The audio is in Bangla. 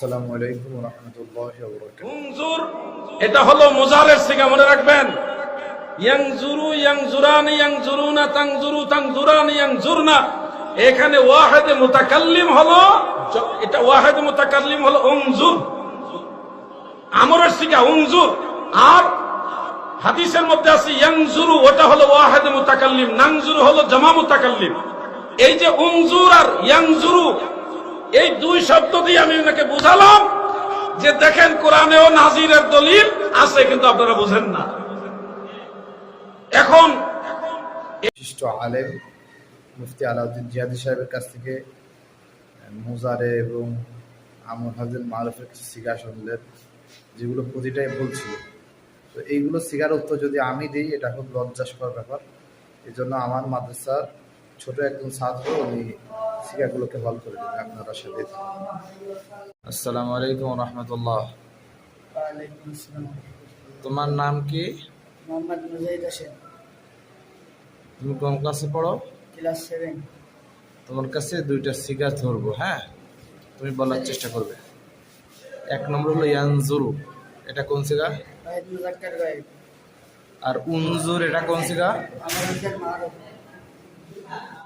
আসসালামু আলাইকুম ওয়া রাহমাতুল্লাহি ওয়া বারাকাতুহু। উনজুর এটা হলো মুজারের সিগা, মনে রাখবেন। ইয়ানজুরু ইয়ানজুরানি ইয়ানজুরুনা তানজুরু তানজুরানি ইয়ানজুরনা। এখানে ওয়াহিদ মুতাকাল্লিম হলো, এটা ওয়াহিদ মুতাকাল্লিম হলো উনজুর, আমরের সিগা উনজুর। আর হাদিসের মধ্যে আছে ইয়ানজুরু, ওটা হলো ওয়াহিদ মুতাকাল্লিম, নানজুরু হলো জামা মুতাকাল্লিম। এই যে উনজুর আর ইয়ানজুরু, এই দুই শব্দ দিয়ে আমি ওনাকে বুঝালাম যে দেখেন কোরআনেও নাজিরের দলিল আছে, কিন্তু আপনারা বুঝেন না। এখন বিশিষ্ট আলেম মুফতি আলাউদ্দিন জিয়াদি সাহেবের কাছ থেকে মুজারে এবং আমর হাজির মারুফের কিছু সিগা শুনলেন, যেগুলো প্রতিটাই ভুল ছিল। তো এইগুলো সিগার উত্তর যদি আমি দিই, এটা খুব লজ্জাস্কর ব্যাপার। এই জন্য আমার মাদ্রাসার ছোট একজন ছাত্র উনি সিগাগুলোকে হল করে দেবেন আপনারা সাথে। আসসালামু আলাইকুম ওয়া রাহমাতুল্লাহ। ওয়ালাইকুম আসসালাম। তোমার নাম কি? মোহাম্মদ মুজাহিদ হোসেন, তুমি কোন ক্লাসে পড়ো? ক্লাস 7। তোমার কাছে দুইটা সিগা ধরবো, হ্যাঁ? তুমি বলার চেষ্টা করবে। এক নম্বর হলো ইয়ানজুরু, এটা কোন সিগা? ওয়াহিদ মুজাক্কার গায়েব। আর উনজুর, এটা কোন সিগা? আমার হাতের মারুফ।